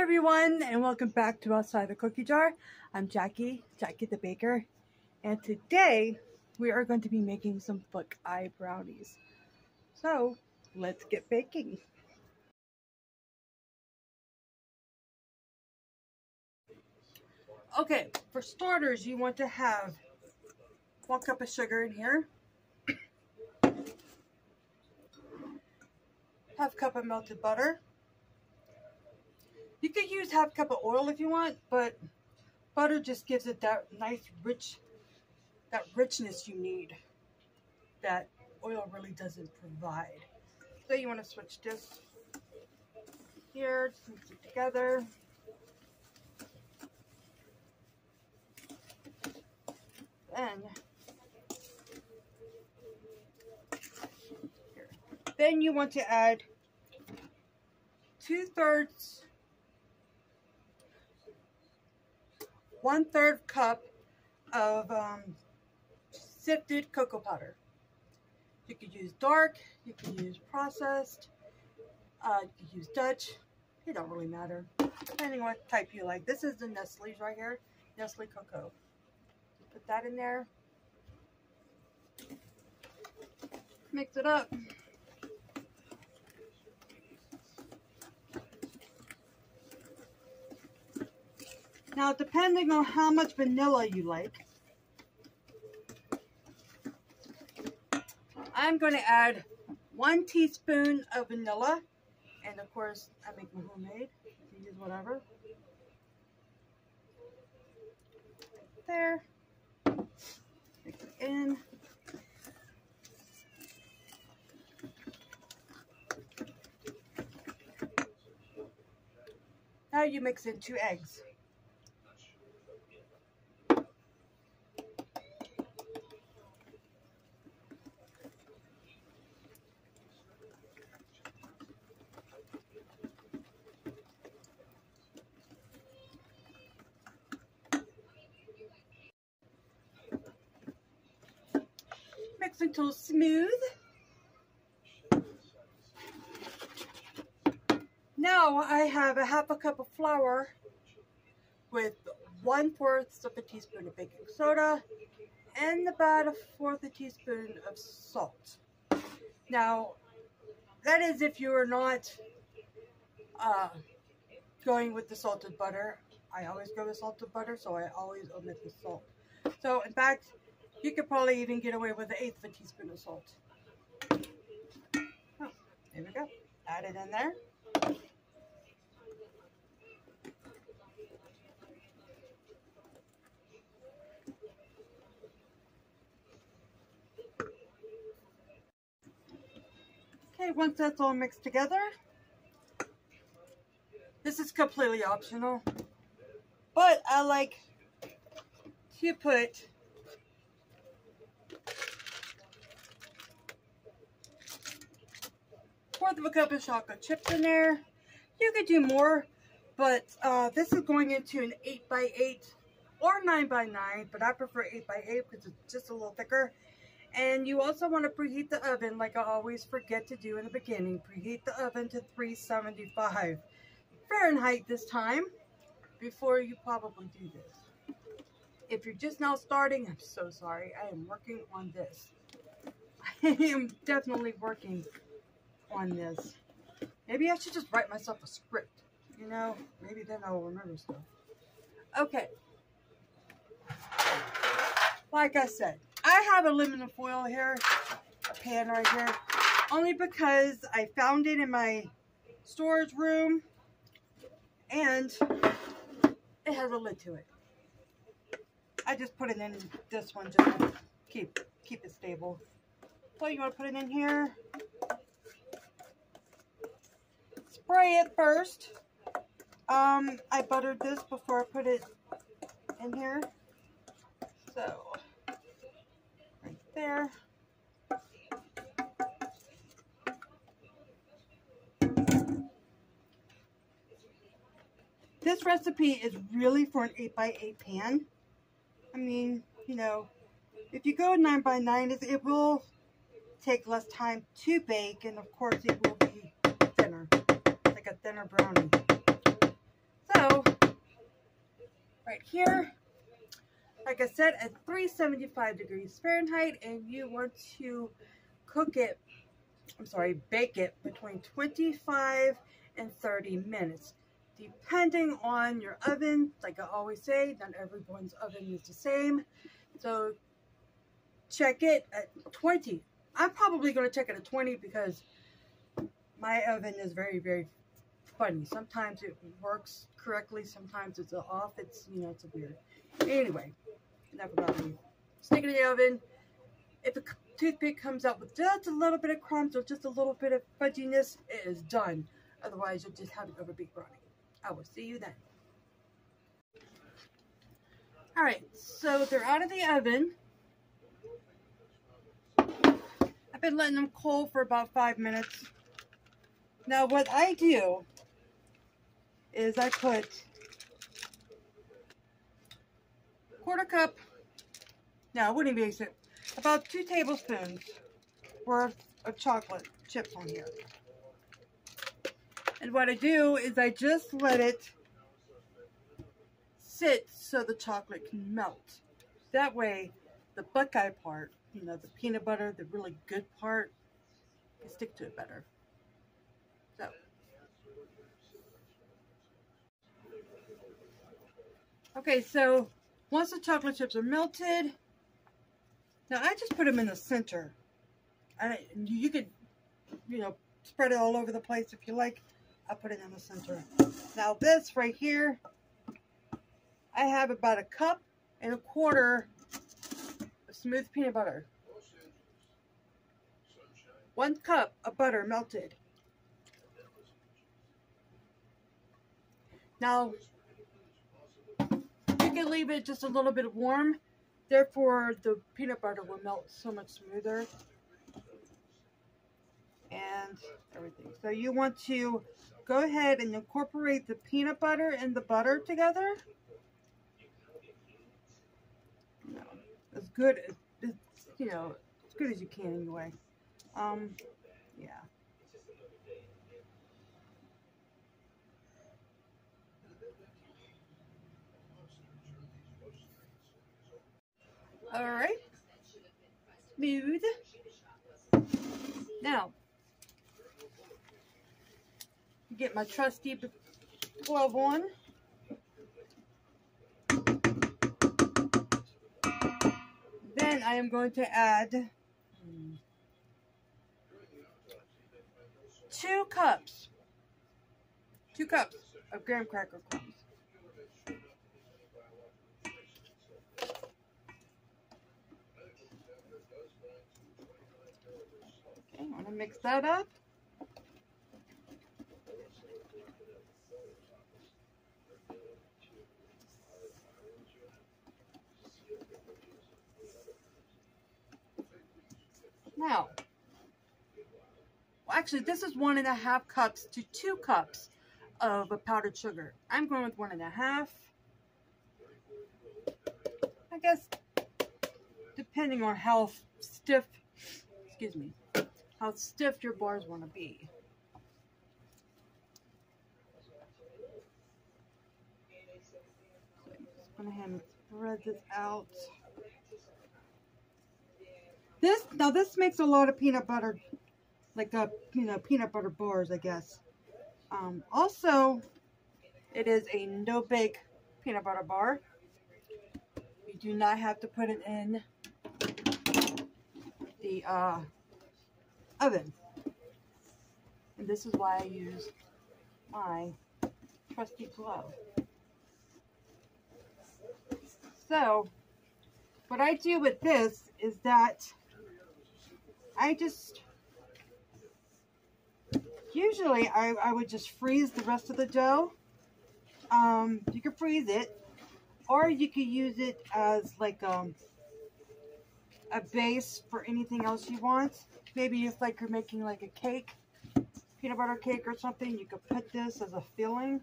everyone, and welcome back to Outside the Cookie Jar. I'm Jackie the Baker, and today we are going to be making some buckeye brownies. So let's get baking. Okay, for starters, you want to have 1 cup of sugar in here, half cup of melted butter. You could use half cup of oil if you want, but butter just gives it that nice richness you need that oil really doesn't provide. So you want to switch this here, just mix it together. Then you want to add 1/3 cup of sifted cocoa powder. You could use dark, you could use processed, you could use Dutch. It don't really matter, depending on what type you like. This is the Nestle's right here, Nestle Cocoa. Put that in there. Mix it up. Now, depending on how much vanilla you like, I'm going to add 1 teaspoon of vanilla. And of course, I make my homemade. You can use whatever. There. Mix it in. Now you mix in 2 eggs. Mix until smooth. Now I have a half a cup of flour with 1/4 of a teaspoon of baking soda and about 1/4 a teaspoon of salt. Now that is if you are not going with the salted butter. I always go with salted butter, so I always omit the salt. So in fact, you could probably even get away with 1/8 of a teaspoon of salt. Oh, there we go. Add it in there. Okay, once that's all mixed together, this is completely optional, but I like to put a cup of chocolate chips in there. You could do more, but this is going into an 8x8 or 9x9, but I prefer 8x8 because it's just a little thicker. And you also want to preheat the oven, like I always forget to do in the beginning. Preheat the oven to 375 Fahrenheit this time before you probably do this. If you're just now starting, I'm so sorry. I am working on this. I am definitely working on this. Maybe I should just write myself a script, you know, maybe then I'll remember stuff. Okay, like I said, I have aluminum foil here, a pan right here, only because I found it in my storage room and it has a lid to it. I just put it in this one just to keep it stable. So you want to put it in here. Spray it first. I buttered this before I put it in here. So, right there. This recipe is really for an 8x8 pan. I mean, you know, if you go 9x9, it will take less time to bake, and of course it will be thinner, like a thinner brownie. right here. Like I said, at 375 degrees Fahrenheit, and you want to bake it between 25 and 30 minutes, depending on your oven. Like I always say, not everyone's oven is the same. So check it at 20. I'm probably going to check it at 20 because my oven is very, very funny. Sometimes it works correctly, sometimes it's off. It's, you know, it's weird. Anyway, enough about me. Stick it in the oven. If a toothpick comes out with just a little bit of crumbs or just a little bit of fudginess, it is done. Otherwise, you'll just have an overbaked brownie. I will see you then. Alright, so they're out of the oven. I've been letting them cool for about 5 minutes. Now what I do is I put 1/4 cup, no, it wouldn't be about 2 tablespoons worth of chocolate chips on here. And what I do is I just let it sit so the chocolate can melt. That way the buckeye part, you know, the peanut butter, the really good part, can stick to it better. So, okay, so once the chocolate chips are melted, now I just put them in the center. You could, you know, spread it all over the place if you like. I'll put it in the center. Now this right here, I have about 1.25 cups of smooth peanut butter. 1 cup of butter melted. Now, you can leave it just a little bit warm, therefore the peanut butter will melt so much smoother and everything. So you want to go ahead and incorporate the peanut butter and the butter together. You know, as good as, you know, as good as you can anyway. Yeah. All right. Smooth. Now, get my trusty glove on. Then I am going to add 2 cups of graham cracker crumbs. Okay, I'm going to mix that up. Now, well, actually, this is 1.5 cups to 2 cups of powdered sugar. I'm going with 1.5. I guess, depending on how stiff, how stiff your bars want to be. So I'm just going ahead and spread this out. This makes a lot of peanut butter, like peanut butter bars, I guess. Also, it is a no-bake peanut butter bar. You do not have to put it in the oven. And this is why I use my trusty glove. So, what I do with this is that usually I would just freeze the rest of the dough. You can freeze it, or you could use it as like a base for anything else you want. Maybe if like you're making like a cake, peanut butter cake or something, you could put this as a filling.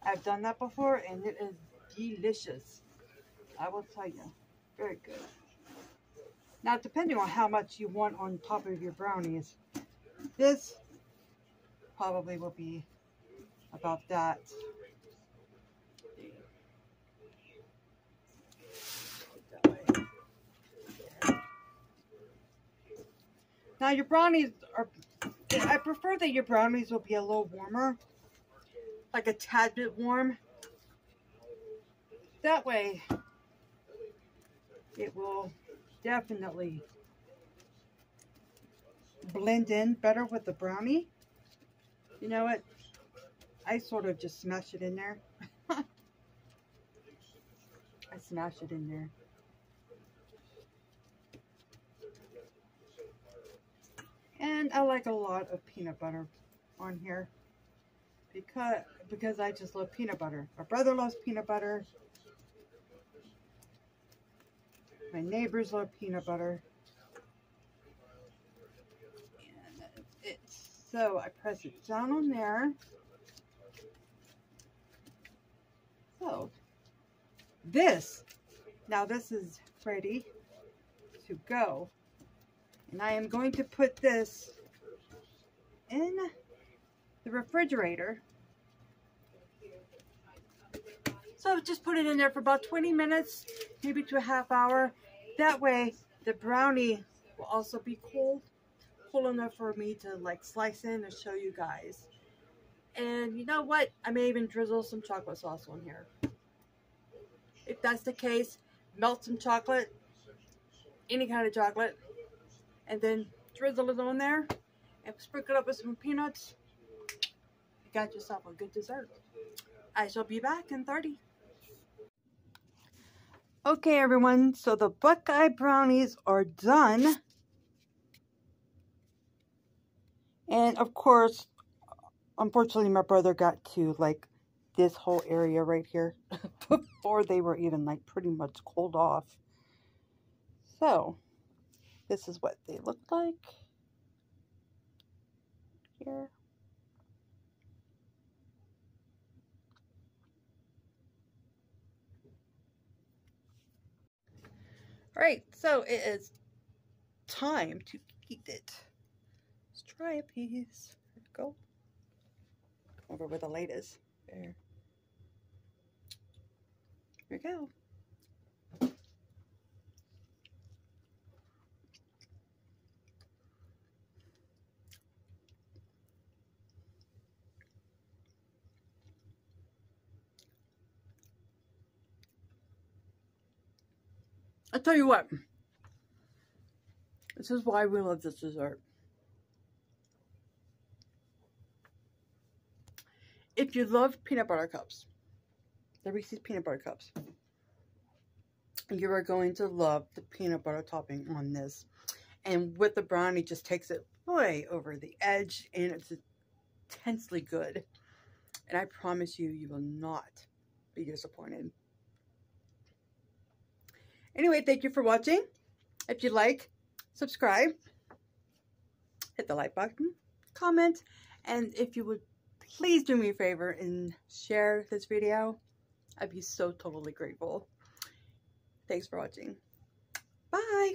I've done that before and it is delicious. I will tell you, very good. Now, depending on how much you want on top of your brownies, this probably will be about that. Now your brownies are, I prefer that your brownies will be a little warmer, like a tad bit warm. That way it will definitely blend in better with the brownie. You know what? I sort of just smash it in there. I smash it in there. And I like a lot of peanut butter on here because I just love peanut butter. My brother loves peanut butter. My neighbors love peanut butter. And so I press it down on there. So now this is ready to go. And I am going to put this in the refrigerator. So just put it in there for about 20 minutes, maybe to a half hour. That way the brownie will also be cool enough for me to like slice in and show you guys. And you know what? I may even drizzle some chocolate sauce on here. If that's the case, melt some chocolate, any kind of chocolate, and then drizzle it on there and sprinkle it up with some peanuts. You got yourself a good dessert. I shall be back in 30. Okay, everyone, so the buckeye brownies are done. And of course, unfortunately, my brother got to like this whole area right here before they were even like pretty much cooled off. So this is what they look like here. All right, so it is time to eat it. Let's try a piece. There we go. Over where the light is. There. Here we go. I'll tell you what. This is why we love this dessert. If you love peanut butter cups, the Reese's peanut butter cups, you are going to love the peanut butter topping on this. And with the brownie, just takes it way over the edge, and it's intensely good. And I promise you, you will not be disappointed. Anyway, thank you for watching. If you like, subscribe, hit the like button, comment, and if you would please do me a favor and share this video, I'd be so totally grateful. Thanks for watching. Bye.